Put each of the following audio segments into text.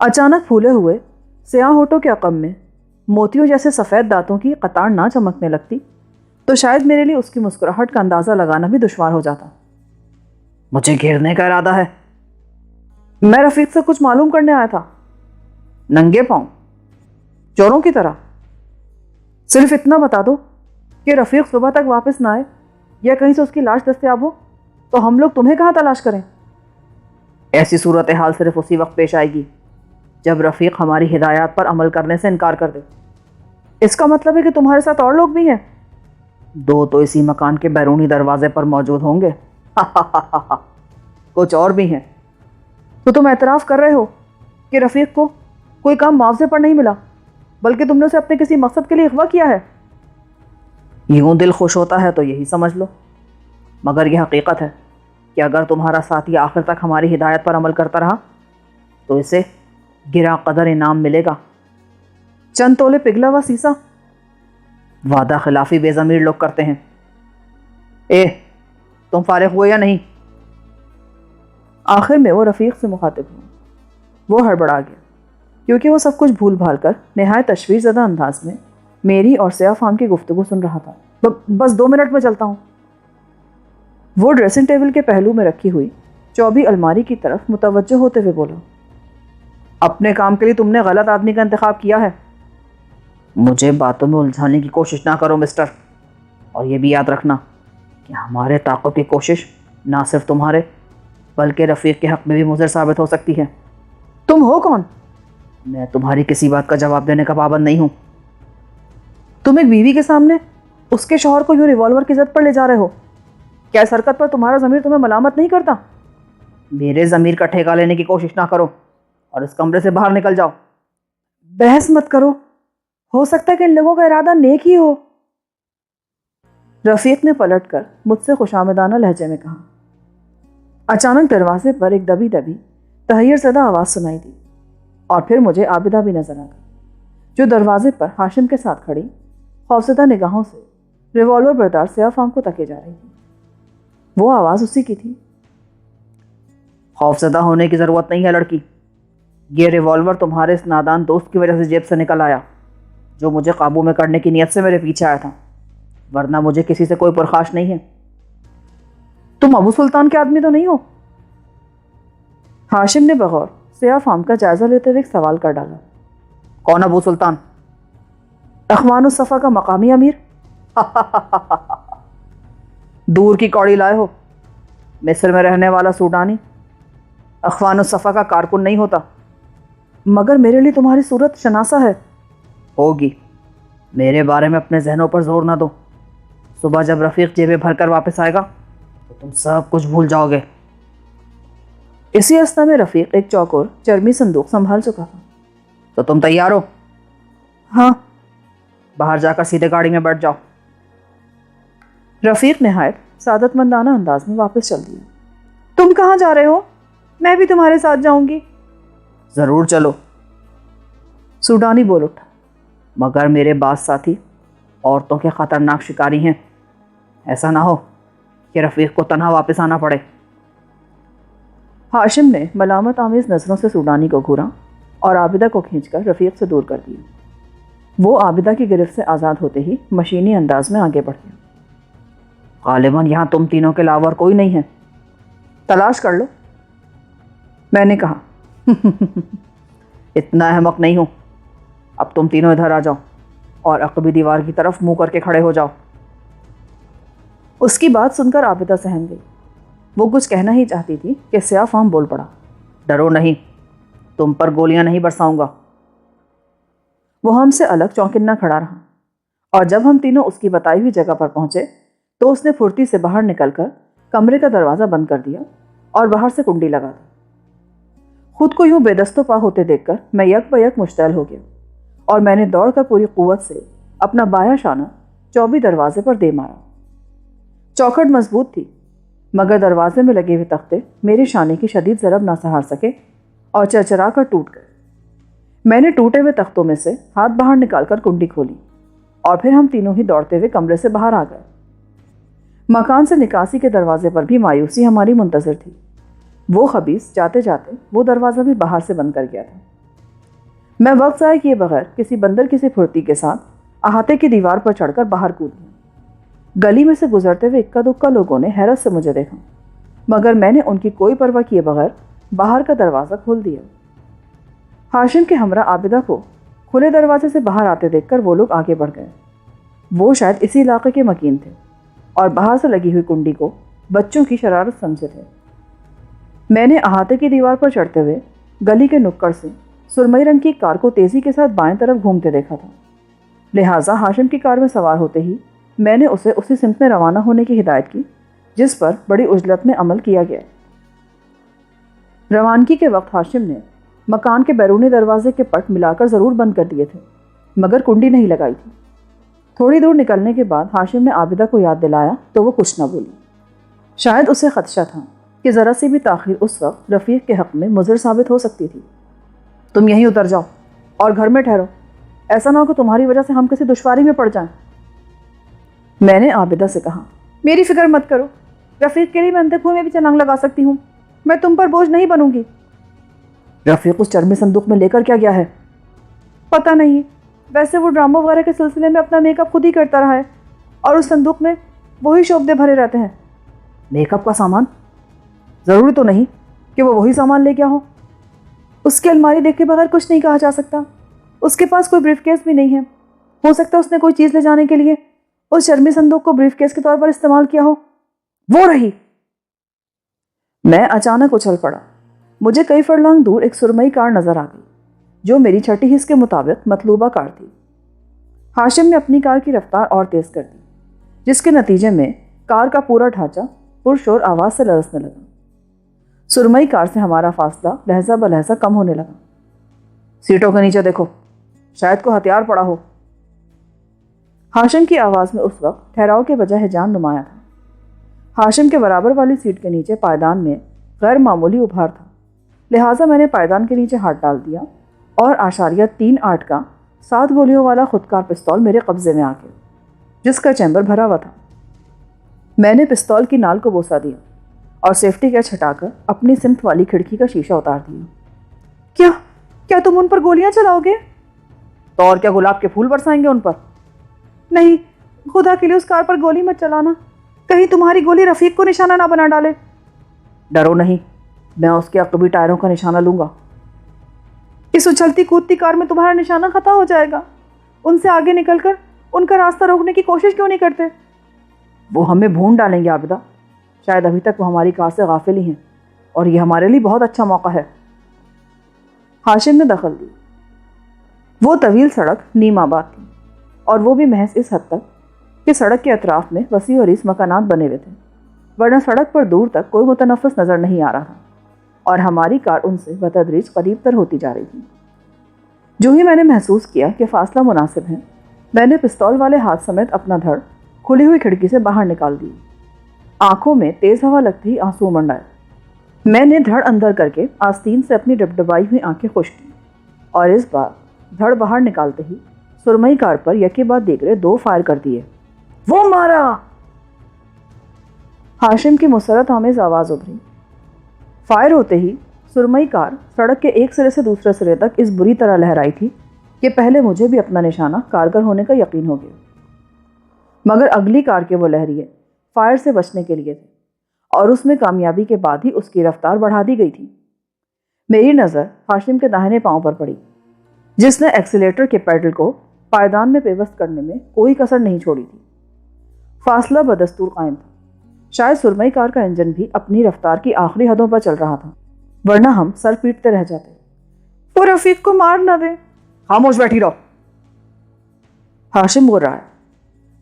اچانک پھولے ہوئے سیاہ ہونٹوں کے عقب میں موتیوں جیسے سفید دانتوں کی قطار نہ چمکنے لگتی تو شاید میرے لیے اس کی مسکراہٹ کا اندازہ لگانا بھی دشوار ہو جاتا۔ مجھے گھیرنے کا ارادہ ہے؟ میں رفیق سے کچھ معلوم کرنے آیا تھا، ننگے پاؤں، چوروں کی طرح۔ صرف اتنا بتا دو کہ رفیق صبح تک واپس نہ آئے یا کہیں سے اس کی لاش دستیاب ہو تو ہم لوگ تمہیں کہاں تلاش کریں؟ ایسی صورتحال صرف اسی وقت پیش آئے گی جب رفیق ہماری ہدایات پر عمل کرنے سے انکار کر دے۔ اس کا مطلب ہے کہ تمہارے ساتھ اور لوگ بھی ہیں؟ دو تو اسی مکان کے بیرونی دروازے پر موجود ہوں گے۔ کچھ اور بھی ہیں۔ تو تم اعتراف کر رہے ہو کہ رفیق کو کوئی کام معاوضے پر نہیں ملا بلکہ تم نے اسے اپنے کسی مقصد کے لیے اغوا کیا ہے؟ یوں دل خوش ہوتا ہے تو یہی سمجھ لو، مگر یہ حقیقت ہے کہ اگر تمہارا ساتھی آخر تک ہماری ہدایت پر عمل کرتا رہا تو اسے گرا قدر انعام ملے گا۔ چند تولے پگھلا ہوا سیسا؟ وعدہ خلافی بے ضمیر لوگ کرتے ہیں۔ تم فارغ ہوئے یا نہیں؟ آخر میں وہ رفیق سے مخاطب ہوا۔ وہ ہڑبڑا گیا کیونکہ وہ سب کچھ بھول بھال کر نہایت تشویش زدہ انداز میں میری اور سیاہ فام کی گفتگو سن رہا تھا۔ بس 2 منٹ میں چلتا ہوں۔ وہ ڈریسنگ ٹیبل کے پہلو میں رکھی ہوئی چوبی الماری کی طرف متوجہ ہوتے ہوئے بولا، اپنے کام کے لیے تم نے غلط آدمی کا انتخاب کیا ہے۔ مجھے باتوں میں الجھانے کی کوشش نہ کرو مسٹر، اور یہ بھی یاد رکھنا کہ ہمارے تعاقب کی کوشش نہ صرف تمہارے بلکہ رفیق کے حق میں بھی مضر ثابت ہو سکتی ہے۔ تم ہو کون؟ میں تمہاری کسی بات کا جواب دینے کا پابند نہیں ہوں۔ تم ایک بیوی کے سامنے اس کے شوہر کو یوں ریوالور کی زد پر لے جا رہے ہو؟ کیا اس حرکت پر تمہارا ضمیر تمہیں ملامت نہیں کرتا؟ میرے ضمیر کا ٹھیکہ لینے کی کوشش نہ کرو اور اس کمرے سے باہر نکل جاؤ۔ بحث مت کرو، ہو سکتا ہے کہ ان لوگوں کا ارادہ نیک ہی ہو۔ رفیق نے پلٹ کر مجھ سے خوشامدانہ لہجے میں کہا۔ اچانک دروازے پر ایک دبی دبی تحیر زدہ آواز سنائی دی اور پھر مجھے عابدہ بھی نظر آ گئی جو دروازے پر ہاشم کے ساتھ کھڑی خوفزدہ نگاہوں سے ریوالور بردار سیاہ فام کو تکے جا رہی تھی۔ وہ آواز اسی کی تھی۔ خوفزدہ ہونے کی ضرورت نہیں ہے لڑکی، یہ ریوالور تمہارے اس نادان دوست کی وجہ سے جیب سے نکل آیا جو مجھے قابو میں کرنے کی نیت سے میرے پیچھے آیا تھا، ورنہ مجھے کسی سے کوئی پرخاش نہیں ہے۔ تم ابو سلطان کے آدمی تو نہیں ہو؟ ہاشم نے بغور سیاہ فام کا جائزہ لیتے ہوئے ایک سوال کر ڈالا۔ کون ابو سلطان؟ اخوان الصفا کا مقامی امیر؟ دور کی کوڑی لائے ہو، مصر میں رہنے والا سوڈانی اخوان الصفا کا کارکن نہیں ہوتا۔ مگر میرے لیے تمہاری صورت شناسا ہے۔ ہوگی، میرے بارے میں اپنے ذہنوں پر زور نہ دو، صبح جب رفیق جیبیں بھر کر واپس آئے گا تو تم سب کچھ بھول جاؤ گے۔ اسی اثنا میں رفیق ایک چوکور چرمی صندوق سنبھال چکا تھا۔ تو تم تیار ہو؟ ہاں۔ باہر جا کر سیدھے گاڑی میں بیٹھ جاؤ۔ رفیق نہایت سعادت مندانہ انداز میں واپس چل دیا۔ تم کہاں جا رہے ہو؟ میں بھی تمہارے ساتھ جاؤں گی۔ ضرور چلو، سوڈانی بول اٹھا، مگر میرے بعض ساتھی عورتوں کے خطرناک شکاری ہیں، ایسا نہ ہو کہ رفیق کو تنہا واپس آنا پڑے۔ ہاشم نے ملامت آمیز نظروں سے سوڈانی کو گھورا اور عابدہ کو کھینچ کر رفیق سے دور کر دیا۔ وہ عابدہ کی گرفت سے آزاد ہوتے ہی مشینی انداز میں آگے بڑھ گیا۔ غالباً یہاں تم تینوں کے علاوہ کوئی نہیں ہے، تلاش کر لو۔ میں نے کہا اتنا احمق نہیں ہوں، اب تم تینوں ادھر آ جاؤ اور عقبی دیوار کی طرف منہ کر کے کھڑے ہو جاؤ۔ اس کی بات سن کر عابدہ سہم گئی۔ وہ کچھ کہنا ہی چاہتی تھی کہ سیاہ فام بول پڑا، ڈرو نہیں، تم پر گولیاں نہیں برساؤں گا۔ وہ ہم سے الگ چونکنا کھڑا رہا اور جب ہم تینوں اس کی بتائی ہوئی جگہ پر پہنچے تو اس نے پھرتی سے باہر نکل کر کمرے کا دروازہ بند کر دیا اور باہر سے کنڈی لگا دی۔ خود کو یوں بے دست و پا ہوتے دیکھ کر میں یک بہ یک مشتعل ہو گیا اور میں نے دوڑ کر پوری قوت سے اپنا بایاں شانہ چوبی دروازے پر دے مارا۔ چوکھٹ مضبوط تھی مگر دروازے میں لگے ہوئے تختے میرے شانے کی شدید ضرب نہ سہار سکے اور چرچرا کر ٹوٹ گئے۔ میں نے ٹوٹے ہوئے تختوں میں سے ہاتھ باہر نکال کر کنڈی کھولی اور پھر ہم تینوں ہی دوڑتے ہوئے کمرے سے باہر آ گئے۔ مکان سے نکاسی کے دروازے پر بھی مایوسی ہماری منتظر تھی۔ وہ خبیث جاتے جاتے وہ دروازہ بھی باہر سے بند کر گیا تھا میں وقت ضائع کیے بغیر کسی بندر کسی پھرتی کے ساتھ احاطے کی دیوار پر چڑھ کر باہر کود گیا۔ گلی میں سے گزرتے ہوئے اکا دکا لوگوں نے حیرت سے مجھے دیکھا، مگر میں نے ان کی کوئی پرواہ کیے بغیر باہر کا دروازہ کھول دیا۔ ہاشم کے ہمراہ عابدہ کو کھلے دروازے سے باہر آتے دیکھ کر وہ لوگ آگے بڑھ گئے۔ وہ شاید اسی علاقے کے مکین تھے اور باہر سے لگی ہوئی کنڈی کو بچوں کی شرارت سمجھے تھے۔ میں نے احاطے کی دیوار پر چڑھتے ہوئے گلی کے نکڑ سے سرمئی رنگ کی کار کو تیزی کے ساتھ بائیں طرف گھومتے دیکھا تھا، لہٰذا ہاشم کی کار میں سوار ہوتے ہی میں نے اسے اسی سمت میں روانہ ہونے کی ہدایت کی جس پر بڑی عجلت میں عمل کیا گیا۔ روانگی کے وقت ہاشم نے مکان کے بیرونی دروازے کے پٹ ملا کر ضرور بند کر دیے تھے، مگر کنڈی نہیں لگائی تھی۔ تھوڑی دور نکلنے کے بعد ہاشم نے عابدہ کو یاد دلایا تو وہ کچھ نہ بولی۔ شاید اسے خدشہ تھا کہ ذرا سی بھی تاخیر اس وقت رفیق کے حق میں مضر ثابت ہو سکتی تھی۔ تم یہیں اتر جاؤ اور گھر میں ٹھہرو، ایسا نہ ہو کہ تمہاری وجہ سے ہم کسی دشواری میں پڑ جائیں۔ میں نے عابدہ سے کہا، میری فکر مت کرو، رفیق کے لیے میں اندھے میں بھی چھلانگ لگا سکتی ہوں، میں تم پر بوجھ نہیں بنوں گی۔ رفیق اس چرمی صندوق میں لے کر کیا گیا ہے؟ پتہ نہیں، ویسے وہ ڈرامہ وغیرہ کے سلسلے میں اپنا میک اپ خود ہی کرتا رہا ہے اور اس صندوق میں وہی شعبدے بھرے رہتے ہیں۔ میک اپ کا سامان؟ ضروری تو نہیں کہ وہ وہی سامان لے گیا ہو۔ اس کی الماری دیکھے بغیر کچھ نہیں کہا جا سکتا۔ اس کے پاس کوئی بریف کیس بھی نہیں ہے، ہو سکتا ہے اس نے کوئی چیز لے جانے کے لیے اس چرمی صندوق کو بریف کیس کے طور پر استعمال کیا ہو۔ وہ رہی۔ میں اچانک اچھل پڑا۔ مجھے کئی فرلانگ دور ایک سرمئی کار نظر آ گئی جو میری چھٹی حص کے مطابق مطلوبہ کار تھی۔ ہاشم نے اپنی کار کی رفتار اور تیز کر دی، جس کے نتیجے میں کار کا پورا ڈھانچہ پرشور آواز سے لرزنے لگا۔ سرمئی کار سے ہمارا فاصلہ لہجہ بلہجہ کم ہونے لگا۔ سیٹوں کے نیچے دیکھو، شاید کو ہتھیار پڑا ہو۔ ہاشم کی آواز میں اس وقت ٹھہراؤ کے بجائے ہیجان نمایاں تھا۔ ہاشم کے برابر والی سیٹ کے نیچے پائیدان میں غیر معمولی ابھار تھا، لہٰذا میں نے پائیدان کے نیچے ہاتھ ڈال دیا اور 0.38 کا 7 گولیوں والا خودکار پستول میرے قبضے میں آ گیا، جس کا چیمبر بھرا ہوا تھا۔ میں نے پستول کی نال کو بوسہ دیا اور سیفٹی کیچ ہٹا کر اپنی سمت والی کھڑکی کا شیشہ اتار دیا۔ کیا تم ان پر گولیاں چلاؤ گے؟ تو اور کیا گلاب کے پھول برسائیں گے ان پر؟ نہیں، خدا کے لیے اس کار پر گولی مت چلانا، کہیں تمہاری گولی رفیق کو نشانہ نہ بنا ڈالے۔ ڈرو نہیں، میں اس کے عقبی ٹائروں کا نشانہ لوں گا۔ اس اچھلتی کودتی کار میں تمہارا نشانہ خطا ہو جائے گا۔ ان سے آگے نکل کر ان کا راستہ روکنے کی کوشش کیوں نہیں کرتے؟ وہ ہمیں بھون ڈالیں گے عابدہ، شاید ابھی تک وہ ہماری کار سے غافل ہی ہیں اور یہ ہمارے لیے بہت اچھا موقع ہے۔ ہاشم نے دخل دی۔ وہ طویل سڑک نیم آباد تھی اور وہ بھی محض اس حد تک کہ سڑک کے اطراف میں وسیع و عریض مکانات بنے ہوئے تھے، ورنہ سڑک پر دور تک کوئی متنفس نظر نہیں آ رہا تھا اور ہماری کار ان سے بتدریج قریب تر ہوتی جا رہی تھی۔ جو ہی میں نے محسوس کیا کہ فاصلہ مناسب ہے، میں نے پستول والے ہاتھ سمیت اپنا دھڑ کھلی ہوئی کھڑکی سے باہر نکال دی۔ آنکھوں میں تیز ہوا لگتے ہی آنسو منڈائے۔ میں نے دھڑ اندر کر کے آستین سے اپنی ڈبڈبائی ہوئی آنکھیں خشک کی اور اس بار دھڑ باہر نکالتے ہی سرمئی کار پر یکے بعد دیگرے 2 فائر کر دیے۔ وہ مارا! ہاشم کی مسرت آمیز آواز ابھری۔ فائر ہوتے ہی سرمئی کار سڑک کے ایک سرے سے دوسرے سرے تک اس بری طرح لہرائی تھی کہ پہلے مجھے بھی اپنا نشانہ کارگر ہونے کا یقین ہو گیا، مگر اگلی کار کے وہ لہریے فائر سے بچنے کے لیے تھے اور اس میں کامیابی کے بعد ہی اس کی رفتار بڑھا دی گئی تھی۔ میری نظر ہاشم کے داہنے پاؤں پر پڑی، جس نے ایکسیلیٹر کے پیڈل کو پائیدان میں پیوست کرنے میں کوئی کسر نہیں چھوڑی تھی۔ فاصلہ بدستور قائم تھا، شاید سرمئی کار کا انجن بھی اپنی رفتار کی آخری حدوں پر چل رہا تھا، ورنہ ہم سر پیٹتے رہ جاتے۔ وہ رفیق کو مار نہ دے۔ خاموش بیٹھی رہو۔ ہاشم بول رہا ہے۔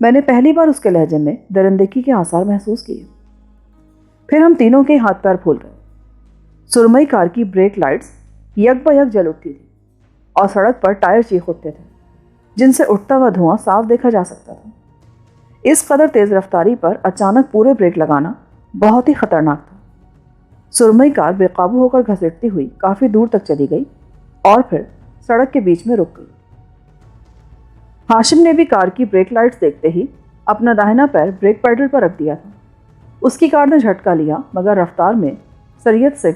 میں نے پہلی بار اس کے لہجے میں درندگی کے آثار محسوس کیے۔ پھر ہم تینوں کے ہاتھ پیر پھول گئے۔ سرمئی کار کی بریک لائٹس یک بہ یک جل اٹھتی تھی اور سڑک پر ٹائر چیخ اٹھتے تھے، جن سے اٹھتا ہوا دھواں صاف دیکھا جا سکتا تھا۔ اس قدر تیز رفتاری پر اچانک پورے بریک لگانا بہت ہی خطرناک تھا۔ سرمئی کار بے قابو ہو کر گھسیٹتی ہوئی کافی دور تک چلی گئی اور پھر سڑک کے بیچ میں رک گئی۔ ہاشم نے بھی کار کی بریک لائٹس دیکھتے ہی اپنا داہنا پیر بریک پیڈل پر رکھ دیا تھا۔ اس کی کار نے جھٹکا لیا، مگر رفتار میں سریعت سے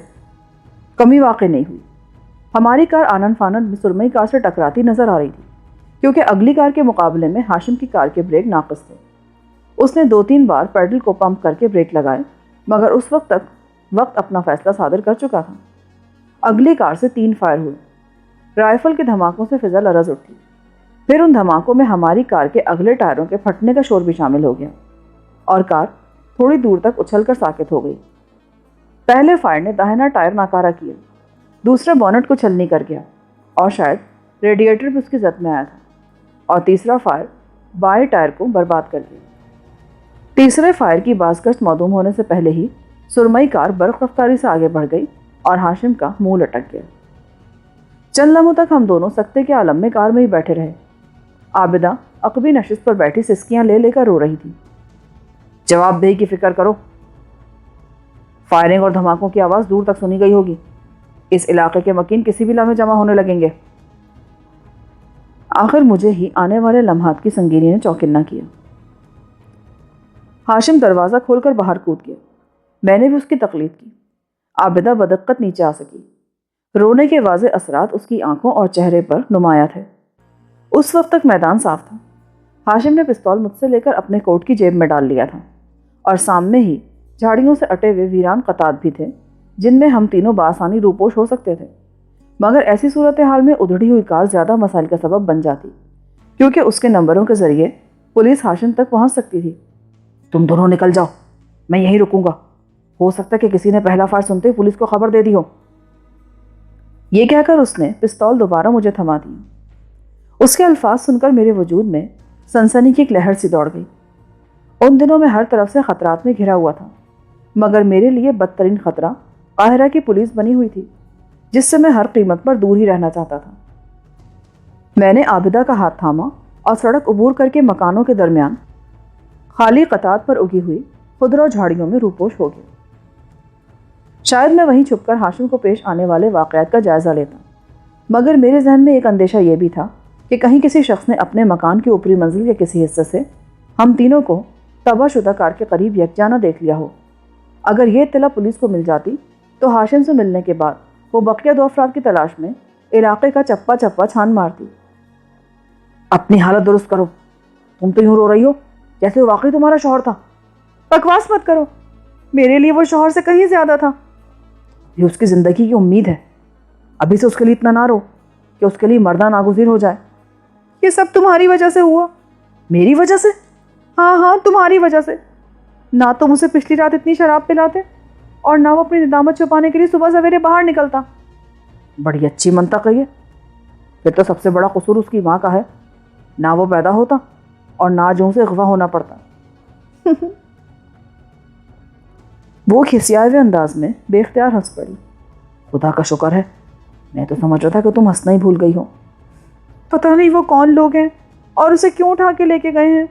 کمی واقع نہیں ہوئی۔ ہماری کار آنن فانن میں سرمئی کار سے ٹکراتی نظر آ رہی تھی، کیونکہ اگلی کار کے مقابلے میں ہاشم کی کار کے بریک ناقص تھے۔ اس نے 2-3 بار پیڈل کو پمپ کر کے بریک لگائے، مگر اس وقت تک وقت اپنا فیصلہ صادر کر چکا تھا۔ اگلی کار سے 3 فائر ہوئے۔ رائفل کے دھماکوں سے فضا لرز اٹھی۔ پھر ان دھماکوں میں ہماری کار کے اگلے ٹائروں کے پھٹنے کا شور بھی شامل ہو گیا اور کار تھوڑی دور تک اچھل کر ساکت ہو گئی۔ پہلے فائر نے داہنا ٹائر ناکارہ کیا، دوسرا بونٹ کو چھلنی کر گیا اور شاید ریڈیٹر بھی اس کی زد میں آیا تھا، اور تیسرا فائر بائیں ٹائر کو برباد کر دیا۔ تیسرے فائر کی بازگشت معدوم ہونے سے پہلے ہی سرمئی کار برق رفتاری سے آگے بڑھ گئی اور ہاشم کا منہ لٹک گیا۔ چند لمحوں تک ہم دونوں سکتے کے عالم میں کار میں ہی بیٹھے رہے۔ عابدہ عقبی نشست پر بیٹھی سسکیاں لے لے کر رو رہی تھی۔ جواب دہی کی فکر کرو، فائرنگ اور دھماکوں کی آواز دور تک سنی گئی ہوگی، اس علاقے کے مکین کسی بھی لمحے جمع ہونے لگیں گے۔ آخر مجھے ہی آنے والے لمحات کی سنگینی نے چوکنا کیا۔ ہاشم دروازہ کھول کر باہر کود گیا، میں نے بھی اس کی تقلید کی۔ عابدہ بدقت نیچے آ سکی، رونے کے واضح اثرات اس کی آنکھوں اور چہرے پر نمایاں تھے۔ اس وقت تک میدان صاف تھا۔ ہاشم نے پستول مجھ سے لے کر اپنے کوٹ کی جیب میں ڈال لیا تھا، اور سامنے ہی جھاڑیوں سے اٹے ہوئے ویران قطعات بھی تھے جن میں ہم تینوں بآسانی روپوش ہو سکتے تھے، مگر ایسی صورتحال میں ادھڑی ہوئی کار زیادہ مسائل کا سبب بن جاتی، کیونکہ اس کے نمبروں کے ذریعے پولیس ہاشم تک پہنچ سکتی تھی۔ تم دونوں نکل جاؤ، میں یہیں رکوں گا، ہو سکتا ہے کہ کسی نے پہلا فائر سنتے ہی پولیس کو خبر دے دی ہو۔ یہ کہہ کر اس نے پستول دوبارہ مجھے تھما دی۔ اس کے الفاظ سن کر میرے وجود میں سنسنی کی ایک لہر سی دوڑ گئی۔ ان دنوں میں ہر طرف سے خطرات میں گھرا ہوا تھا، مگر میرے لیے بدترین خطرہ قاہرہ کی پولیس بنی ہوئی تھی، جس سے میں ہر قیمت پر دور ہی رہنا چاہتا تھا۔ میں نے عابدہ کا ہاتھ تھاما اور سڑک عبور کر کے مکانوں کے درمیان خالی قطعات پر اگی ہوئی خضرا جھاڑیوں میں روپوش ہو گیا۔ شاید میں وہیں چھپ کر ہاشم کو پیش آنے والے واقعات کا جائزہ لیتا، مگر میرے ذہن میں ایک اندیشہ یہ بھی تھا کہ کہیں کسی شخص نے اپنے مکان کی اوپری منزل کے کسی حصے سے ہم تینوں کو تباہ شدہ کار کے قریب یکجانا دیکھ لیا ہو۔ اگر یہ اطلاع پولیس کو مل جاتی تو ہاشم سے ملنے کے بعد وہ بقیہ 2 افراد کی تلاش میں علاقے کا چپا چپا چھان مارتی۔ اپنی حالت درست کرو، تم تو یوں رو رہی ہو جیسے واقعی تمہارا شوہر تھا۔ بکواس مت کرو، میرے لیے وہ شوہر سے کہیں زیادہ تھا۔ یہ اس کی زندگی کی امید ہے، ابھی سے اس کے لیے اتنا نہ رو کہ اس کے لیے مردہ ناگزیر ہو جائے۔ یہ سب تمہاری وجہ سے ہوا۔ میری وجہ سے؟ ہاں تمہاری وجہ سے۔ نہ تم اسے پچھلی رات اتنی شراب پلاتے اور نہ وہ اپنی ندامت چھپانے کے لیے صبح سویرے باہر نکلتا۔ بڑی اچھی منطق ہے یہ۔ پھر تو سب سے بڑا قصور اس کی ماں کا ہے، نہ وہ پیدا ہوتا اور نہ جو اسے اغوا ہونا پڑتا۔ وہ کھسیائے ہوئے انداز میں بے اختیار ہنس پڑی۔ خدا کا شکر ہے، میں تو سمجھ رہا تھا کہ تم ہنسنا ہی بھول گئی ہو۔ پتہ نہیں وہ کون لوگ ہیں اور اسے کیوں اٹھا کے لے کے گئے ہیں،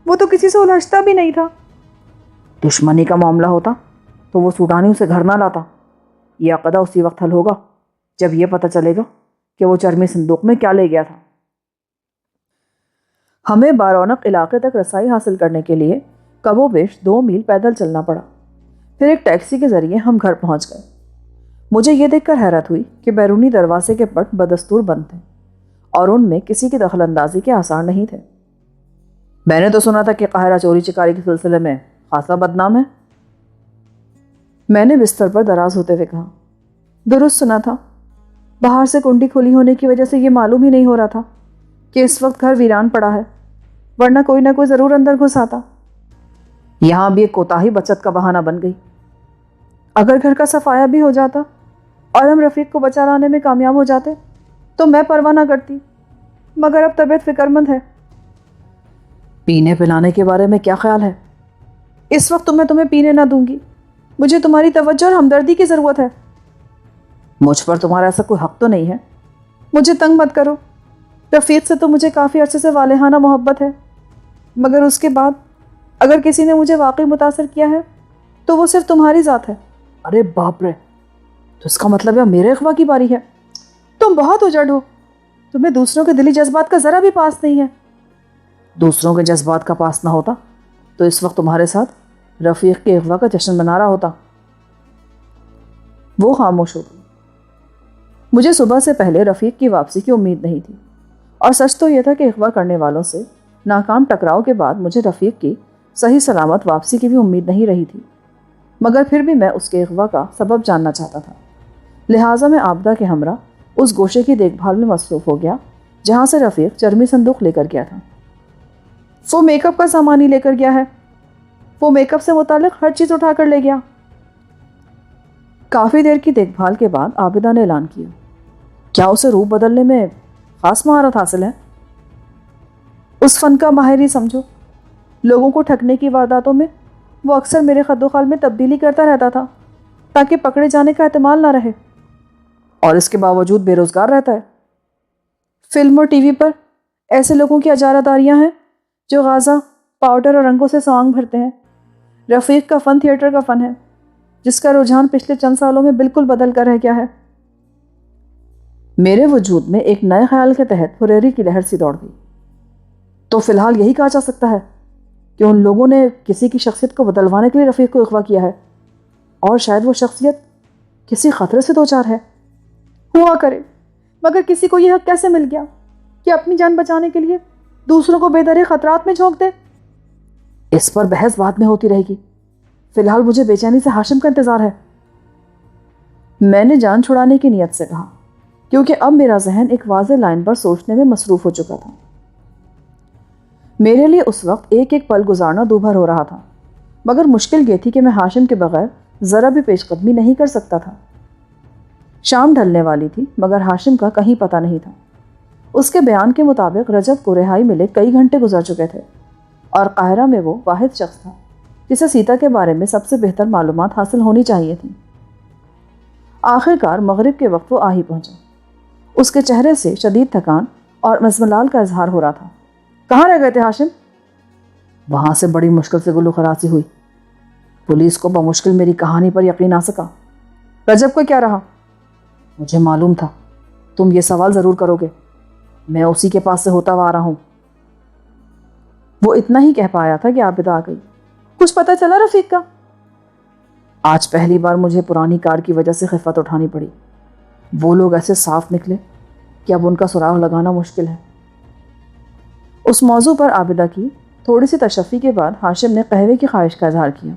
وہ تو کسی سے الجھتا بھی نہیں تھا۔ دشمنی کا معاملہ ہوتا تو وہ سوڈانی اسے گھر نہ لاتا۔ یہ عقدہ اسی وقت حل ہوگا جب یہ پتہ چلے گا کہ وہ چرمی صندوق میں کیا لے گیا تھا۔ ہمیں بارونق علاقے تک رسائی حاصل کرنے کے لیے کم و بیش 2 میل پیدل چلنا پڑا، پھر ایک ٹیکسی کے ذریعے ہم گھر پہنچ گئے۔ مجھے یہ دیکھ کر حیرت ہوئی کہ بیرونی دروازے کے پٹ بدستور بند تھے اور ان میں کسی کی دخل اندازی کے آثار نہیں تھے۔ میں نے تو سنا تھا کہ قاہرہ چوری چکاری کے سلسلے میں خاصا بدنام ہے۔ میں نے بستر پر دراز ہوتے ہوئے کہا، درست سنا تھا۔ باہر سے کنڈی کھلی ہونے کی وجہ سے یہ معلوم ہی نہیں ہو رہا تھا کہ اس وقت گھر ویران پڑا ہے، ورنہ کوئی نہ کوئی ضرور اندر گھس آتا۔ یہاں بھی ایک کوتاہی بچت کا بہانہ بن گئی۔ اگر گھر کا صفایا بھی ہو جاتا اور ہم رفیق کو بچا لانے میں کامیاب ہو جاتے تو میں پرواہ نہ کرتی، مگر اب طبیعت فکر مند ہے۔ پینے پلانے کے بارے میں کیا خیال ہے؟ اس وقت میں تمہیں پینے نہ دوں گی، مجھے تمہاری توجہ اور ہمدردی کی ضرورت ہے۔ مجھ پر تمہارا ایسا کوئی حق تو نہیں ہے۔ مجھے تنگ مت کرو، رفیق سے تو مجھے کافی عرصے سے والہانہ محبت ہے، مگر اس کے بعد اگر کسی نے مجھے واقعی متاثر کیا ہے تو وہ صرف تمہاری ذات ہے۔ ارے باپ رے، تو اس کا مطلب ہے میرے اغوا کی باری ہے؟ تم بہت اجڑ ہو، تمہیں دوسروں کے دلی جذبات کا ذرا بھی پاس نہیں ہے۔ دوسروں کے جذبات کا پاس نہ ہوتا تو اس وقت تمہارے ساتھ رفیق کے اغوا کا جشن منا رہا ہوتا۔ وہ خاموش ہو گئی۔ مجھے صبح سے پہلے رفیق کی واپسی کی امید نہیں تھی، اور سچ تو یہ تھا کہ اغوا کرنے والوں سے ناکام ٹکراؤ کے بعد مجھے رفیق کی صحیح سلامت واپسی کی بھی امید نہیں رہی تھی، مگر پھر بھی میں اس کے اغوا کا سبب جاننا چاہتا تھا۔ لہٰذا میں عابدہ کے ہمراہ اس گوشے کی دیکھ بھال میں مصروف ہو گیا جہاں سے رفیق چرمی صندوق لے کر گیا تھا۔ وہ میک اپ کا سامان ہی لے کر گیا ہے، وہ میک اپ سے متعلق ہر چیز اٹھا کر لے گیا۔ کافی دیر کی دیکھ بھال کے بعد عابدہ نے اعلان کیا، کیا اسے روپ بدلنے میں خاص مہارت حاصل ہے؟ اس فن کا ماہر ہی سمجھو۔ لوگوں کو ٹھگنے کی وارداتوں میں وہ اکثر میرے خد و خال میں تبدیلی کرتا رہتا تھا تاکہ پکڑے جانے کا احتمال نہ رہے، اور اس کے باوجود بے روزگار رہتا ہے۔ فلم اور ٹی وی پر ایسے لوگوں کی اجارہ داریاں ہیں جو غازہ، پاؤڈر اور رنگوں سے سوانگ بھرتے ہیں۔ رفیق کا فن تھیٹر کا فن ہے جس کا رجحان پچھلے چند سالوں میں بالکل بدل کر رہ گیا ہے۔ میرے وجود میں ایک نئے خیال کے تحت پھریری کی لہر سی دوڑ گئی۔ تو فی الحال یہی کہا جا سکتا ہے کہ ان لوگوں نے کسی کی شخصیت کو بدلوانے کے لیے رفیق کو اغوا کیا ہے، اور شاید وہ شخصیت کسی خطرے سے دوچار ہے۔ ہوا کرے، مگر کسی کو یہ حق کیسے مل گیا کہ اپنی جان بچانے کے لیے دوسروں کو بے درے خطرات میں جھونک دے؟ اس پر بحث بعد میں ہوتی رہے گی، فی الحال مجھے بے چینی سے ہاشم کا انتظار ہے۔ میں نے جان چھڑانے کی نیت سے کہا، کیونکہ اب میرا ذہن ایک واضح لائن پر سوچنے میں مصروف ہو چکا تھا۔ میرے لیے اس وقت ایک ایک پل گزارنا دوبھر ہو رہا تھا، مگر مشکل یہ تھی کہ میں ہاشم کے بغیر ذرا بھی پیش قدمی نہیں کر سکتا تھا۔ شام ڈھلنے والی تھی مگر ہاشم کا کہیں پتہ نہیں تھا۔ اس کے بیان کے مطابق رجب کو رہائی ملے کئی گھنٹے گزر چکے تھے، اور قاہرہ میں وہ واحد شخص تھا جسے سیتا کے بارے میں سب سے بہتر معلومات حاصل ہونی چاہیے تھیں۔ آخر کار مغرب کے وقت وہ آ ہی پہنچا۔ اس کے چہرے سے شدید تھکان اور مزملال کا اظہار ہو رہا تھا۔ کہاں رہ گئے تھے ہاشم؟ وہاں سے بڑی مشکل سے گلو خراسی ہوئی۔ پولیس کو بمشکل میری کہانی پر یقین آ سکا۔ رجب کو کیا رہا؟ مجھے معلوم تھا تم یہ سوال ضرور کرو گے، میں اسی کے پاس سے ہوتا ہوا آ رہا ہوں۔ وہ اتنا ہی کہہ پایا تھا کہ عابدہ آ گئی۔ کچھ پتہ چلا رفیق کا؟ آج پہلی بار مجھے پرانی کار کی وجہ سے خفت اٹھانی پڑی۔ وہ لوگ ایسے صاف نکلے کہ اب ان کا سراغ لگانا مشکل ہے۔ اس موضوع پر عابدہ کی تھوڑی سی تشفی کے بعد ہاشم نے قہوے کی خواہش کا اظہار کیا،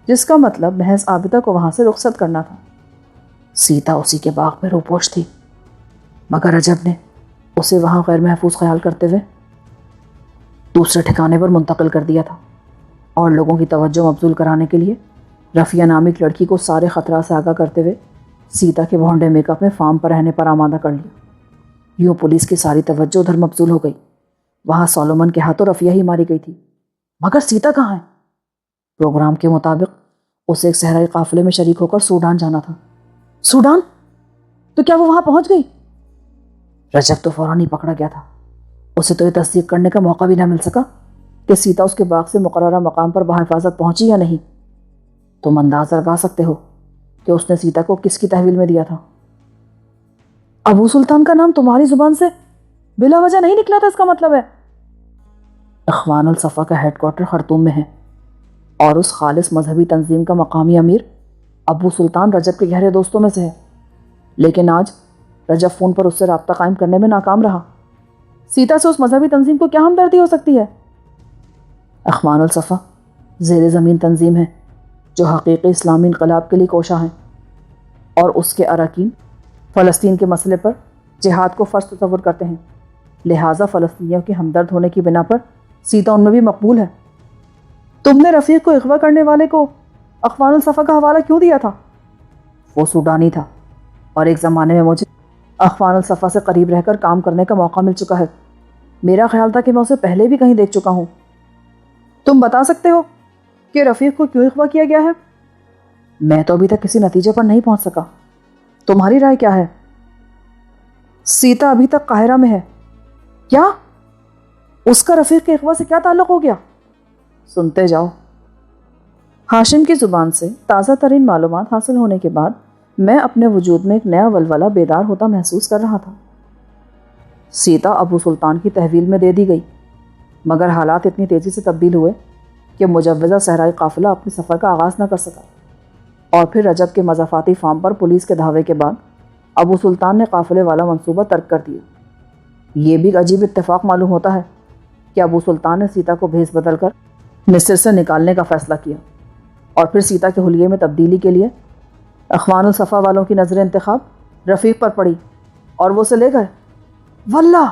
جس کا مطلب محض عابدہ کو وہاں سے رخصت کرنا تھا۔ سیتا اسی کے باغ میں روپوش تھی، مگر رجب نے اسے وہاں غیر محفوظ خیال کرتے ہوئے دوسرے ٹھکانے پر منتقل کر دیا تھا، اور لوگوں کی توجہ مبذول کرانے کے لیے رفیہ نامی ایک لڑکی کو سارے خطرات سے آگاہ کرتے ہوئے سیتا کے بھونڈے میک اپ میں فارم پر رہنے پر آمادہ کر لیا۔ یوں پولیس کی ساری توجہ ادھر مبذول ہو گئی۔ وہاں سولومن کے ہاتھوں رفیہ ہی ماری گئی تھی، مگر سیتا کہاں ہے؟ پروگرام کے مطابق اسے ایک صحرائی قافلے میں شریک ہو کر سوڈان جانا تھا۔ سوڈان؟ تو کیا وہ وہاں پہنچ گئی؟ رجب تو فوراً ہی پکڑا گیا تھا۔ اسے تو یہ تصدیق کرنے کا موقع بھی نہ مل سکا کہ سیتا اس کے باغ سے مقررہ مقام پر بحفاظت پہنچی یا نہیں۔ تم اندازہ لگا سکتے ہو کہ اس نے سیتا کو کس کی تحویل میں دیا تھا۔ ابو سلطان کا نام تمہاری زبان سے بلا وجہ نہیں نکلا تھا، اس کا مطلب ہے اخوان الصفا کا ہیڈ کوارٹر خرطوم میں ہے، اور اس خالص مذہبی تنظیم کا مقامی امیر ابو سلطان رجب کے گہرے دوستوں میں سے ہے۔ لیکن آج رجب فون پر اس سے رابطہ قائم کرنے میں ناکام رہا۔ سیتا سے اس مذہبی تنظیم کو کیا ہمدردی ہو سکتی ہے؟ اخوان الصفا زیر زمین تنظیم ہے جو حقیقی اسلامی انقلاب کے لیے کوشاں ہیں، اور اس کے اراکین فلسطین کے مسئلے پر جہاد کو فرض تصور کرتے ہیں۔ لہٰذا فلسطینیوں کے ہمدرد ہونے کی بنا پر سیتا ان میں بھی مقبول ہے۔ تم نے رفیق کو اغوا کرنے والے کو اخوان الصفا کا حوالہ کیوں دیا تھا؟ وہ سوڈانی تھا، اور ایک زمانے میں مجھے اخوان الصفا سے قریب رہ کر کام کرنے کا موقع مل چکا ہے۔ میرا خیال تھا کہ میں اسے پہلے بھی کہیں دیکھ چکا ہوں۔ تم بتا سکتے ہو کہ رفیق کو کیوں اغوا کیا گیا ہے؟ میں تو ابھی تک کسی نتیجے پر نہیں پہنچ سکا۔ تمہاری رائے کیا ہے؟ سیتا ابھی تک قاہرہ میں ہے۔ کیا؟ اس کا رفیق کے اغوا سے کیا تعلق ہو گیا؟ سنتے جاؤ۔ ہاشم کی زبان سے تازہ ترین معلومات حاصل ہونے کے بعد میں اپنے وجود میں ایک نیا ولولہ بیدار ہوتا محسوس کر رہا تھا۔ سیتا ابو سلطان کی تحویل میں دے دی گئی، مگر حالات اتنی تیزی سے تبدیل ہوئے کہ مجوزہ صحرائی قافلہ اپنے سفر کا آغاز نہ کر سکا، اور پھر رجب کے مضافاتی فارم پر پولیس کے دھاوے کے بعد ابو سلطان نے قافلے والا منصوبہ ترک کر دیا۔ یہ بھی عجیب اتفاق معلوم ہوتا ہے کہ ابو سلطان نے سیتا کو بھیس بدل کر مصر سے نکالنے کا فیصلہ کیا اور پھر سیتا کے حلیے میں تبدیلی کے لیے اخوان الصفا والوں کی نظر انتخاب رفیق پر پڑی اور وہ اسے لے گئے۔ واللہ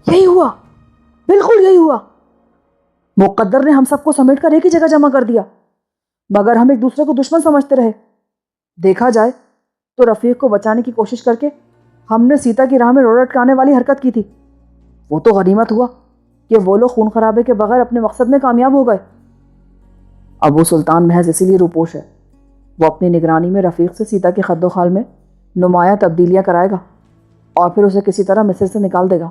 یہی ہوا، بالکل یہی ہوا۔ مقدر نے ہم سب کو سمیٹ کر ایک ہی جگہ جمع کر دیا، مگر ہم ایک دوسرے کو دشمن سمجھتے رہے۔ دیکھا جائے تو رفیق کو بچانے کی کوشش کر کے ہم نے سیتا کی راہ میں روڑ اٹکانے والی حرکت کی تھی۔ وہ تو غنیمت ہوا کہ وہ لوگ خون خرابے کے بغیر اپنے مقصد میں کامیاب ہو گئے۔ ابو سلطان محض اسی لیے روپوش ہے، وہ اپنی نگرانی میں رفیق سے سیتا کے خد و خال میں نمایاں تبدیلیاں کرائے گا اور پھر اسے کسی طرح مصر سے نکال دے گا۔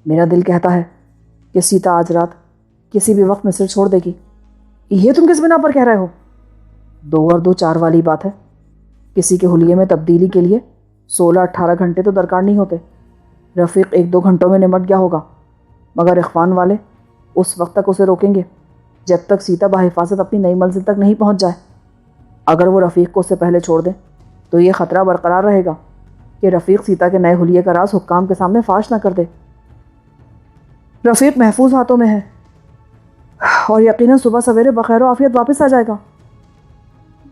میرا دل کہتا ہے کہ سیتا آج رات کسی بھی وقت مصر چھوڑ دے گی۔ یہ تم کس بنا پر کہہ رہے ہو؟ 2 اور 2 4 والی بات ہے۔ کسی کے حلیے میں تبدیلی کے لیے 16-18 گھنٹے تو درکار نہیں ہوتے۔ رفیق 1-2 گھنٹوں میں نمٹ گیا ہوگا، مگر اخوان والے اس وقت تک اسے روکیں گے جب تک سیتا بحفاظت اپنی نئی منزل تک نہیں پہنچ جائے۔ اگر وہ رفیق کو اس سے پہلے چھوڑ دیں تو یہ خطرہ برقرار رہے گا کہ رفیق سیتا کے نئے حلیے کا راز حکام کے سامنے فاش نہ کر دے۔ رفیق محفوظ ہاتھوں میں ہے اور یقیناً صبح سویرے بخیر و عافیت واپس آ جائے گا۔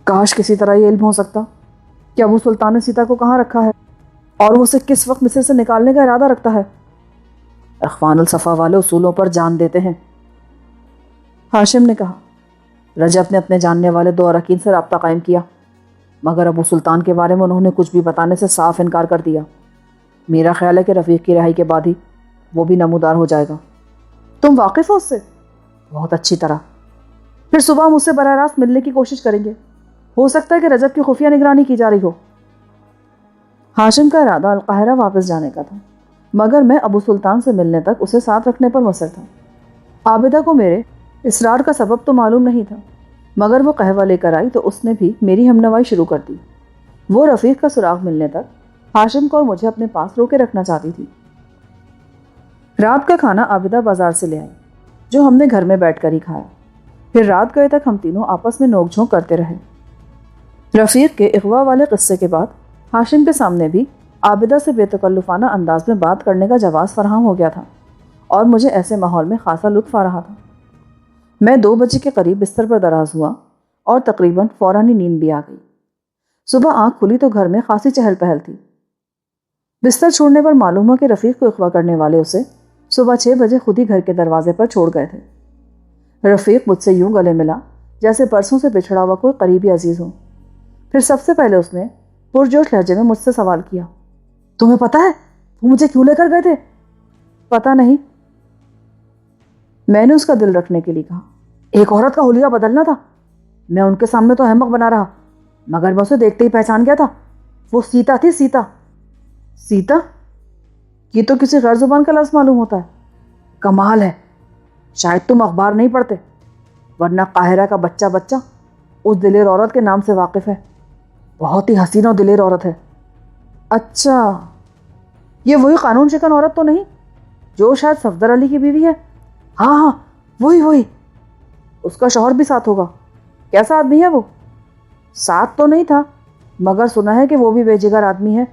کاش کسی طرح یہ علم ہو سکتا کہ ابو سلطان نے سیتا کو کہاں رکھا ہے اور وہ اسے کس وقت مصر سے نکالنے کا ارادہ رکھتا ہے۔ اخوان الصفا والے اصولوں پر جان دیتے ہیں، ہاشم نے کہا۔ رجب نے اپنے جاننے والے 2 اراکین سے رابطہ قائم کیا، مگر ابو سلطان کے بارے میں انہوں نے کچھ بھی بتانے سے صاف انکار کر دیا۔ میرا خیال ہے کہ رفیق کی رہائی کے بعد ہی وہ بھی نمودار ہو جائے گا۔ تم واقف ہو اس سے؟ بہت اچھی طرح۔ پھر صبح ہم اس سے براہ راست ملنے کی کوشش کریں گے، ہو سکتا ہے کہ رجب کی خفیہ نگرانی کی جا رہی ہو۔ ہاشم کا ارادہ القاہرہ واپس جانے کا تھا، مگر میں ابو سلطان سے ملنے تک اسے ساتھ رکھنے پر مصر تھا۔ عابدہ کو میرے اصرار کا سبب تو معلوم نہیں تھا، مگر وہ قہوہ لے کر آئی تو اس نے بھی میری ہمنوائی شروع کر دی۔ وہ رفیق کا سراغ ملنے تک ہاشم کو اور مجھے اپنے پاس روکے رکھنا چاہتی تھی۔ رات کا کھانا عابدہ بازار سے لے آئی، جو ہم نے گھر میں بیٹھ کر ہی کھایا۔ پھر رات گئے تک ہم تینوں آپس میں نوک جھونک کرتے رہے۔ رفیق کے اغوا والے قصے کے بعد ہاشم کے سامنے بھی عابدہ سے بے تکلفانہ انداز میں بات کرنے کا جواز فراہم ہو گیا تھا اور مجھے ایسے ماحول میں خاصا لطف آ رہا تھا۔ میں 2 بجے کے قریب بستر پر دراز ہوا اور تقریباً فوراً ہی نیند بھی آ گئی۔ صبح آنکھ کھلی تو گھر میں خاصی چہل پہل تھی۔ بستر چھوڑنے پر معلوم ہوا کہ رفیق کو اغوا کرنے والے اسے صبح 6 بجے خود ہی گھر کے دروازے پر چھوڑ گئے تھے۔ رفیق مجھ سے یوں گلے ملا جیسے برسوں سے بچھڑا ہوا کوئی قریبی عزیز ہو۔ پھر سب سے پہلے اس نے پرجوش لہجے میں مجھ سے سوال کیا، تمہیں پتہ ہے وہ مجھے کیوں لے کر گئے تھے؟ پتہ نہیں، میں نے اس کا دل رکھنے کے لیے کہا۔ ایک عورت کا حلیہ بدلنا تھا۔ میں ان کے سامنے تو احمق بنا رہا، مگر میں اسے دیکھتے ہی پہچان گیا تھا۔ وہ سیتا تھی، سیتا۔ سیتا؟ یہ تو کسی غیر زبان کا لفظ معلوم ہوتا ہے۔ کمال ہے، شاید تم اخبار نہیں پڑھتے، ورنہ قاہرہ کا بچہ اس دلیر عورت کے نام سے واقف ہے۔ بہت ہی حسین و دلیر عورت ہے۔ اچھا، یہ وہی قانون شکن عورت تو نہیں جو شاید صفدر علی کی بیوی ہے؟ ہاں، وہی۔ اس کا شوہر بھی ساتھ ہوگا۔ کیسا آدمی ہے وہ؟ ساتھ تو نہیں تھا، مگر سنا ہے کہ وہ بھی بے جگر آدمی ہے۔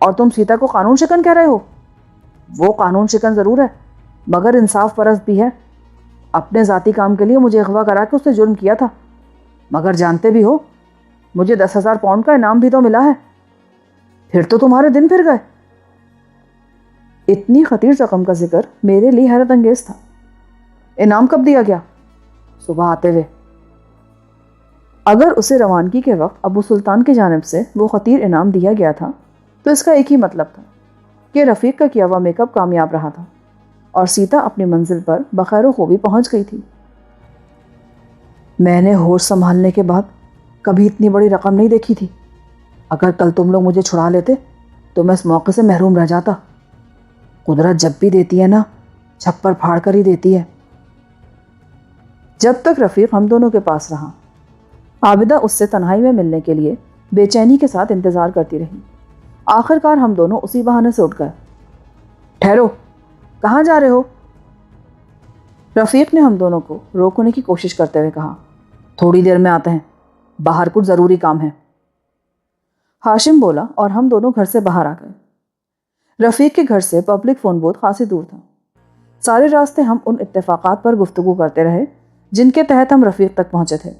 اور تم سیتا کو قانون شکن کہہ رہے ہو؟ وہ قانون شکن ضرور ہے، مگر انصاف پرست بھی ہے۔ اپنے ذاتی کام کے لیے مجھے اغوا کرا کے اس نے جرم کیا تھا، مگر جانتے بھی ہو مجھے 10,000 پاؤنڈ کا انعام بھی تو ملا ہے۔ پھر تو تمہارے دن پھر گئے۔ اتنی خطیر رقم کا ذکر میرے لیے حیرت انگیز تھا۔ انعام کب دیا گیا؟ صبح آتے ہوئے۔ اگر اسے روانگی کے وقت ابو سلطان کی جانب سے وہ خطیر انعام دیا گیا تھا تو اس کا ایک ہی مطلب تھا کہ رفیق کا کیا ہوا میک اپ کامیاب رہا تھا اور سیتا اپنی منزل پر بخیر و خوبی پہنچ گئی تھی۔ میں نے ہوش سنبھالنے کے بعد کبھی اتنی بڑی رقم نہیں دیکھی تھی۔ اگر کل تم لوگ مجھے چھڑا لیتے تو میں اس موقع سے محروم رہ جاتا۔ قدرت جب بھی دیتی ہے نا، چھپر پھاڑ کر ہی دیتی ہے۔ جب تک رفیق ہم دونوں کے پاس رہا، عابدہ اس سے تنہائی میں ملنے کے لیے بے چینی کے ساتھ انتظار کرتی رہی۔ آخر کار ہم دونوں اسی بہانے سے اٹھ گئے۔ ٹھہرو، کہاں جا رہے ہو؟ رفیق نے ہم دونوں کو روکنے کی کوشش کرتے ہوئے کہا۔ تھوڑی دیر میں آتے ہیں، باہر کچھ ضروری کام ہے۔ ہاشم بولا اور ہم دونوں گھر سے باہر آ گئے۔ رفیق کے گھر سے پبلک فون بوتھ خاصی دور تھا۔ سارے راستے ہم ان اتفاقات پر گفتگو کرتے رہے جن کے تحت ہم رفیق تک پہنچے تھے،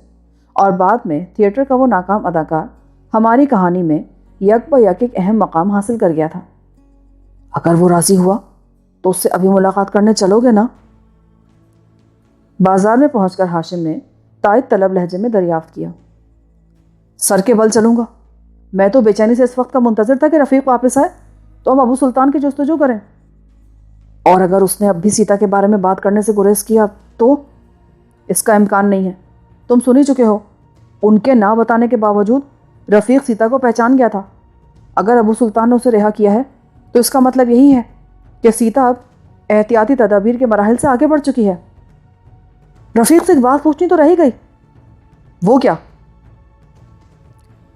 اور بعد میں تھیٹر کا وہ ناکام اداکار ہماری کہانی میں یک بہ یک ایک اہم مقام حاصل کر گیا تھا۔ اگر وہ راضی ہوا تو اس سے ابھی ملاقات کرنے چلو گے نا؟ بازار میں پہنچ کر ہاشم نے تائید طلب لہجے میں دریافت کیا۔ سر کے بل چلوں گا، میں تو بے چینی سے اس وقت کا منتظر تھا کہ رفیق واپس آئے تو ہم ابو سلطان کی جستجو کریں، اور اگر اس نے اب بھی سیتا کے بارے میں بات کرنے سے گریز کیا تو؟ اس کا امکان نہیں ہے، تم سن ہی چکے ہو، ان کے نہ بتانے کے باوجود رفیق سیتا کو پہچان گیا تھا۔ اگر ابو سلطان نے اسے رہا کیا ہے تو اس کا مطلب یہی ہے کہ سیتا اب احتیاطی تدابیر کے مراحل سے آگے بڑھ چکی ہے۔ رفیق سے ایک بات پوچھنی تو رہی گئی۔ وہ کیا؟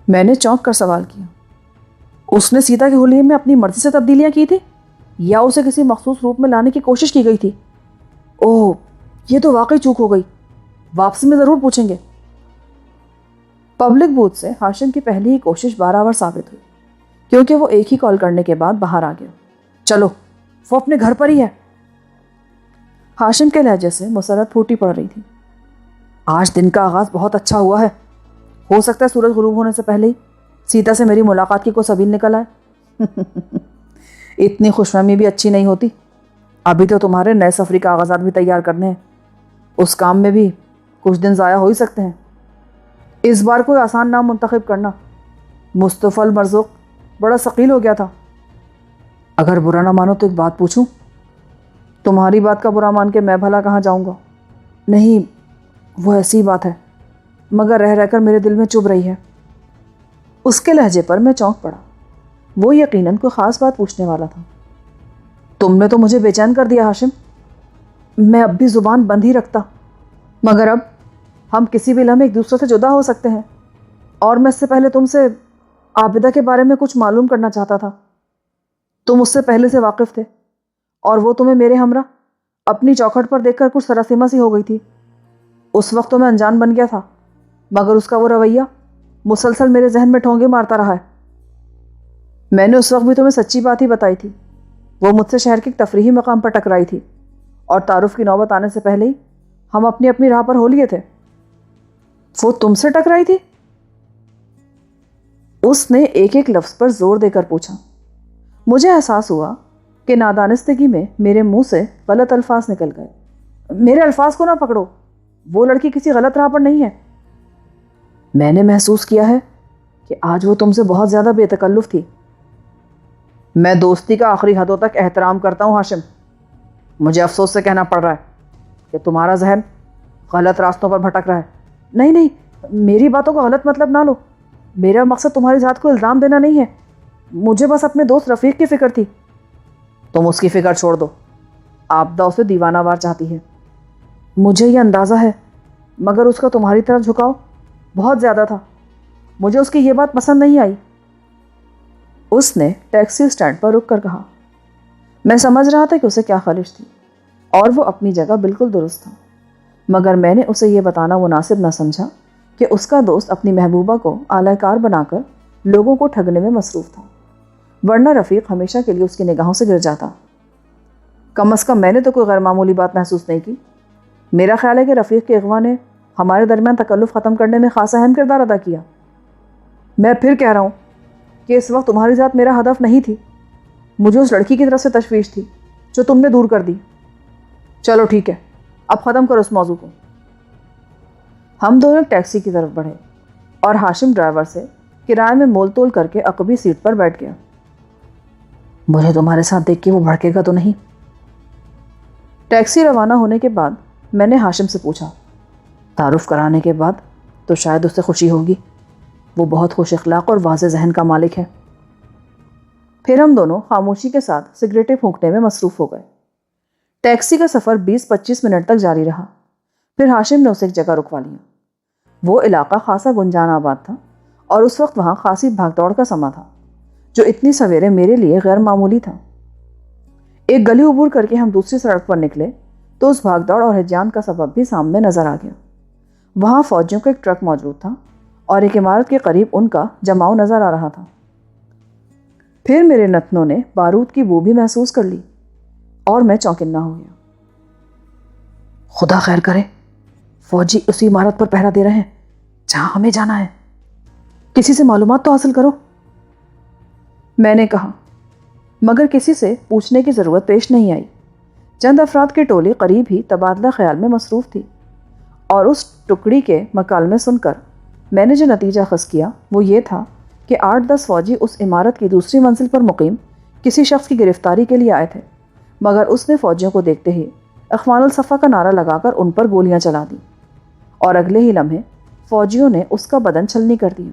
میں نے چونک کر سوال کیا۔ اس نے سیتا کے حلیے میں اپنی مرضی سے تبدیلیاں کی تھی یا اسے کسی مخصوص روپ میں لانے کی کوشش کی گئی تھی؟ اوہ، یہ تو واقعی چوک ہو گئی، واپسی میں ضرور پوچھیں گے۔ پبلک بوتھ سے ہاشم کی پہلی ہی کوشش برابر ثابت ہوئی، کیونکہ وہ ایک ہی کال کرنے کے بعد باہر آ گیا۔ چلو، وہ اپنے گھر پر ہی ہے۔ ہاشم کے لہجے سے مسرت پھوٹی پڑ رہی تھی۔ آج دن کا آغاز بہت اچھا ہوا ہے، ہو سکتا ہے سورج غروب ہونے سے پہلے ہی سیتا سے میری ملاقات کی کوئی سبیل نکل آئے۔ اتنی خوشفہمی بھی اچھی نہیں ہوتی، ابھی تو تمہارے نئے سفری کاغذات بھی تیار کرنے ہیں، اس کام میں بھی کچھ دن ضائع ہو ہی سکتے ہیں۔ اس بار کوئی آسان نام منتخب کرنا، مصطفی المرزوق بڑا ثقیل ہو گیا تھا۔ اگر برا نہ مانو تو ایک بات پوچھوں؟ تمہاری بات کا برا مان کے میں بھلا کہاں جاؤں گا؟ نہیں، وہ ایسی بات ہے، مگر رہ رہ کر میرے دل میں چبھ رہی ہے۔ اس کے لہجے پر میں چونک پڑا، وہ یقیناً کوئی خاص بات پوچھنے والا تھا۔ تم نے تو مجھے بے چین کر دیا ہاشم، میں اب بھی زبان بند ہی رکھتا، مگر اب ہم کسی بھی لمحے ایک دوسرے سے جدا ہو سکتے ہیں، اور میں اس سے پہلے تم سے عابدہ کے بارے میں کچھ معلوم کرنا چاہتا تھا۔ تم اس سے پہلے سے واقف تھے، اور وہ تمہیں میرے ہمراہ اپنی چوکھٹ پر دیکھ کر کچھ سراسیمہ سی ہو گئی تھی۔ اس وقت تو میں انجان بن گیا تھا، مگر اس کا وہ رویہ مسلسل میرے ذہن میں ٹھونگے مارتا رہا ہے۔ میں نے اس وقت بھی تمہیں سچی بات ہی بتائی تھی، وہ مجھ سے شہر کے ایک تفریحی مقام پر ٹکرائی تھی، اور تعارف کی نوبت آنے سے پہلے ہی ہم اپنی اپنی راہ پر ہو لیے تھے۔ وہ تم سے ٹکرائی تھی؟ اس نے ایک ایک لفظ پر زور دے کر پوچھا۔ مجھے احساس ہوا کہ نادانستگی میں میرے منہ سے غلط الفاظ نکل گئے۔ میرے الفاظ کو نہ پکڑو، وہ لڑکی کسی غلط راہ پر نہیں ہے۔ میں نے محسوس کیا ہے کہ آج وہ تم سے بہت زیادہ بے تکلف تھی۔ میں دوستی کا آخری حدوں تک احترام کرتا ہوں ہاشم، مجھے افسوس سے کہنا پڑ رہا ہے کہ تمہارا ذہن غلط راستوں پر بھٹک رہا ہے۔ نہیں نہیں، میری باتوں کا غلط مطلب نہ لو، میرا مقصد تمہاری ذات کو الزام دینا نہیں ہے، مجھے بس اپنے دوست رفیق کی فکر تھی۔ تم اس کی فکر چھوڑ دو، عابدہ اسے دیوانہ وار چاہتی ہے، مجھے یہ اندازہ ہے، مگر اس کا تمہاری طرف جھکاؤ بہت زیادہ تھا، مجھے اس کی یہ بات پسند نہیں آئی۔ اس نے ٹیکسی سٹینڈ پر رک کر کہا۔ میں سمجھ رہا تھا کہ اسے کیا خلش تھی، اور وہ اپنی جگہ بالکل درست تھا، مگر میں نے اسے یہ بتانا مناسب نہ سمجھا کہ اس کا دوست اپنی محبوبہ کو اعلی کار بنا کر لوگوں کو ٹھگنے میں مصروف تھا، ورنہ رفیق ہمیشہ کے لیے اس کی نگاہوں سے گر جاتا۔ کم از کم میں نے تو کوئی غیر معمولی بات محسوس نہیں کی۔ میرا خیال ہے کہ رفیق کے اغوا نے ہمارے درمیان تکلف ختم کرنے میں خاصا اہم کردار ادا کیا۔ میں پھر کہہ رہا ہوں کہ اس وقت تمہاری ذات میرا ہدف نہیں تھی، مجھے اس لڑکی کی طرف سے تشویش تھی جو تم نے دور کر دی۔ چلو ٹھیک ہے، اب ختم کرو اس موضوع کو۔ ہم دونوں ٹیکسی کی طرف بڑھے، اور ہاشم ڈرائیور سے کرائے میں مول تول کر کے عقبی سیٹ پر بیٹھ گیا۔ مجھے تمہارے ساتھ دیکھ کے وہ بھڑکے گا تو نہیں؟ ٹیکسی روانہ ہونے کے بعد میں نے ہاشم سے پوچھا۔ تعارف کرانے کے بعد تو شاید اس سے خوشی ہوگی، وہ بہت خوش اخلاق اور واضح ذہن کا مالک ہے۔ پھر ہم دونوں خاموشی کے ساتھ سگریٹیں پھونکنے میں مصروف ہو گئے۔ ٹیکسی کا سفر 20-25 منٹ تک جاری رہا، پھر ہاشم نے اسے ایک جگہ رکوا لیا۔ وہ علاقہ خاصا گنجان آباد تھا، اور اس وقت وہاں خاصی بھاگ دوڑ کا سما تھا، جو اتنی سویرے میرے لیے غیر معمولی تھا۔ ایک گلی عبور کر کے ہم دوسری سڑک پر نکلے تو اس بھاگ دوڑ اور ہجان کا سبب بھی سامنے نظر آ گیا۔ وہاں فوجیوں کا ایک ٹرک موجود تھا، اور ایک عمارت کے قریب ان کا جماؤ نظر آ رہا تھا۔ پھر میرے نتنوں نے بارود کی بو بھی محسوس کر لی اور میں چونکنا ہو گیا۔ خدا خیر کرے، فوجی اسی عمارت پر پہرا دے رہے ہیں جہاں ہمیں جانا ہے، کسی سے معلومات تو حاصل کرو، میں نے کہا، مگر کسی سے پوچھنے کی ضرورت پیش نہیں آئی۔ چند افراد کی ٹولی قریب ہی تبادلہ خیال میں مصروف تھی، اور اس ٹکڑی کے مکالمے سن کر میں نے جو نتیجہ اخذ کیا وہ یہ تھا کہ 8-10 فوجی اس عمارت کی دوسری منزل پر مقیم کسی شخص کی گرفتاری کے لیے آئے تھے، مگر اس نے فوجیوں کو دیکھتے ہی اخوان الصفا کا نعرہ لگا کر ان پر گولیاں چلا دیں، اور اگلے ہی لمحے فوجیوں نے اس کا بدن چھلنی کر دیا۔